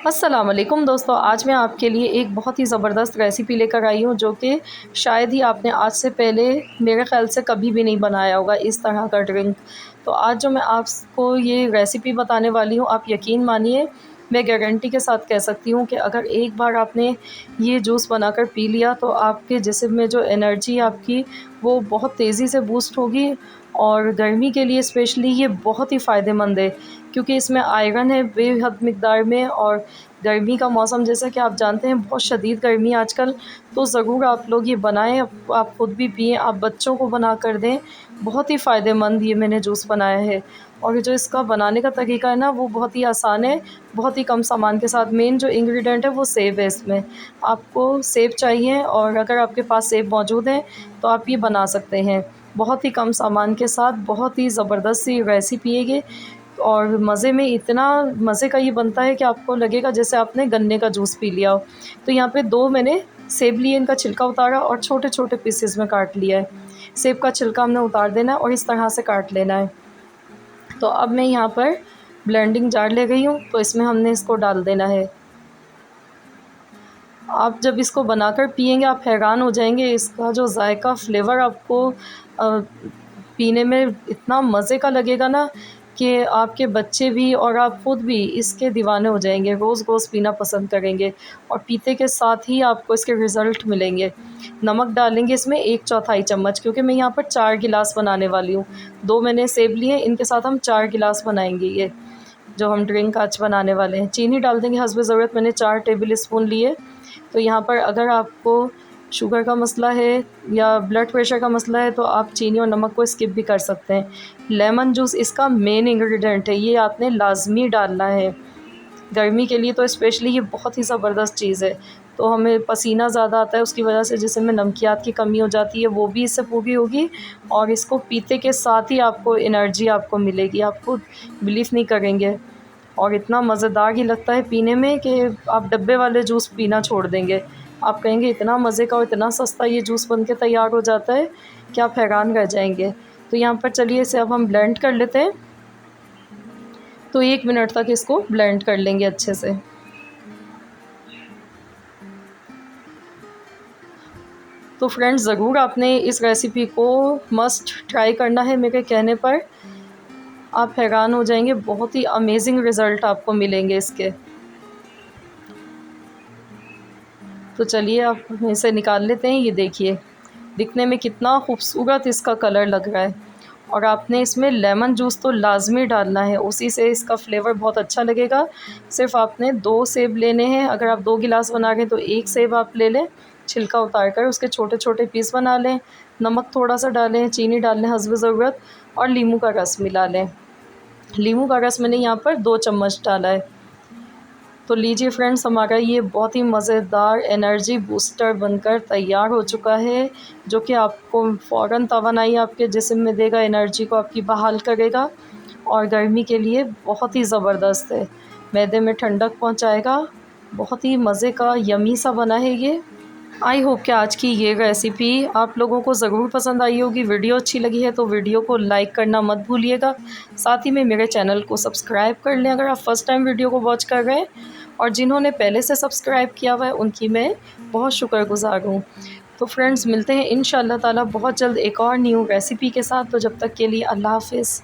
अस्सलाम वालेकुम दोस्तों, आज मैं आपके लिए एक बहुत ही ज़बरदस्त रेसिपी लेकर आई हूँ जो कि शायद ही आपने आज से पहले मेरे ख़्याल से कभी भी नहीं बनाया होगा इस तरह का ड्रिंक। तो आज जो मैं आपको ये रेसिपी बताने वाली हूँ, आप यकीन मानिए मैं गारंटी के साथ कह सकती हूँ कि अगर एक बार आपने ये जूस बनाकर पी लिया तो आपके जिस्म में जो एनर्जी आपकी वो बहुत तेज़ी से बूस्ट होगी। और गर्मी के लिए स्पेशली ये बहुत ही फ़ायदेमंद है क्योंकि इसमें आयरन है बेहद मिक़दार में। और गर्मी का मौसम जैसा कि आप जानते हैं बहुत शदीद गर्मी है आजकल, तो ज़रूर आप लोग ये बनाएँ, आप ख़ुद भी पिएँ, आप बच्चों को बना कर दें। बहुत ही फ़ायदेमंद ये मैंने जूस बनाया है। और जो इसका बनाने का तरीका है ना वो बहुत ही आसान है, बहुत ही कम सामान के साथ। मेन जो इंग्रीडिएंट है वो सेब है इसमें। आपको सेब चाहिए और अगर आपके पास सेब मौजूद हैं तो आप ये बना सकते हैं। बहुत ही कम सामान के साथ बहुत ही ज़बरदस्त सी रेसिपी है ये। और मज़े में इतना मज़े का ये बनता है कि आपको लगेगा जैसे आपने गन्ने का जूस पी लिया हो। तो यहाँ पे 2 मैंने सेब लिए, इनका छिलका उतारा और छोटे-छोटे पीसेस में काट लिया है। सेब का छिलका हमने उतार देना है और इस तरह से काट लेना है। तो अब मैं यहाँ पर ब्लेंडिंग जार ले गई हूँ, तो इसमें हमने इसको डाल देना है। आप जब इसको बनाकर पिएँगे आप हैरान हो जाएँगे, इसका जो ज़ायका फ्लेवर आपको पीने में इतना मज़े का लगेगा ना कि आपके बच्चे भी और आप ख़ुद भी इसके दीवाने हो जाएंगे, रोज़-रोज़ पीना पसंद करेंगे और पीते के साथ ही आपको इसके रिज़ल्ट मिलेंगे। नमक डालेंगे इसमें 1/4 चम्मच, क्योंकि मैं यहाँ पर 4 गिलास बनाने वाली हूँ। 2 मैंने सेब लिए, इनके साथ हम 4 गिलास बनाएंगे ये जो हम ड्रिंक आज बनाने वाले हैं। चीनी डाल देंगे हस्बे ज़रूरत, मैंने 4 टेबल स्पून लिए। तो यहाँ पर अगर आपको शुगर का मसला है या ब्लड प्रेशर का मसला है तो आप चीनी और नमक को स्किप भी कर सकते हैं। लेमन जूस इसका मेन इंग्रेडिएंट है, ये आपने लाज़मी डालना है। गर्मी के लिए तो स्पेशली ये बहुत ही ज़बरदस्त चीज़ है। तो हमें पसीना ज़्यादा आता है, उसकी वजह से जिस्म में नमकियात की कमी हो जाती है, वो भी इससे पूरी होगी। और इसको पीते के साथ ही आपको एनर्जी आपको मिलेगी, आप खुद बिलीव नहीं करेंगे। और इतना मज़ेदार ही लगता है पीने में कि आप डब्बे वाले जूस पीना छोड़ देंगे। आप कहेंगे इतना मज़े का और इतना सस्ता ये जूस बन के तैयार हो जाता है कि आप हैरान रह जाएंगे। तो यहाँ पर चलिए इसे अब हम ब्लेंड कर लेते हैं। तो 1 मिनट तक इसको ब्लेंड कर लेंगे अच्छे से। तो फ्रेंड्स ज़रूर आपने इस रेसिपी को मस्ट ट्राई करना है मेरे कहने पर। आप हैरान हो जाएंगे, बहुत ही अमेजिंग रिज़ल्ट आपको मिलेंगे इसके। तो चलिए अब हम इसे निकाल लेते हैं। ये देखिए दिखने में कितना खूबसूरत इसका कलर लग रहा है। और आपने इसमें लेमन जूस तो लाज़मी डालना है, उसी से इसका फ्लेवर बहुत अच्छा लगेगा। सिर्फ़ आपने 2 सेब लेने हैं, अगर आप 2 गिलास बना रहे हैं तो 1 सेब आप ले लें, छिलका उतार कर उसके छोटे-छोटे पीस बना लें। नमक थोड़ा-सा डालें, चीनी डाल लें हस्ब ज़रूरत और नींबू का रस मिला लें। नींबू का रस मैंने यहाँ पर 2 चम्मच डाला है। तो लीजिए फ्रेंड्स, हमारा ये बहुत ही मज़ेदार एनर्जी बूस्टर बनकर तैयार हो चुका है, जो कि आपको फ़ौरन तवानाई आपके जिस्म में देगा, एनर्जी को आपकी बहाल करेगा और गर्मी के लिए बहुत ही ज़बरदस्त है। मैदे में ठंडक पहुंचाएगा, बहुत ही मज़े का यमी सा बना है ये। आई होप कि आज की ये रेसिपी आप लोगों को ज़रूर पसंद आई होगी। वीडियो अच्छी लगी है तो वीडियो को लाइक करना मत भूलिएगा। साथ ही में मेरे चैनल को सब्सक्राइब कर लें अगर आप फ़र्स्ट टाइम वीडियो को वॉच कर रहे हैं। और जिन्होंने पहले से सब्सक्राइब किया हुआ है उनकी मैं बहुत शुक्रगुज़ार हूँ। तो फ्रेंड्स मिलते हैं इंशाअल्लाह ताला बहुत जल्द एक और न्यू रेसिपी के साथ। तो जब तक के लिए अल्लाह हाफ़िज़।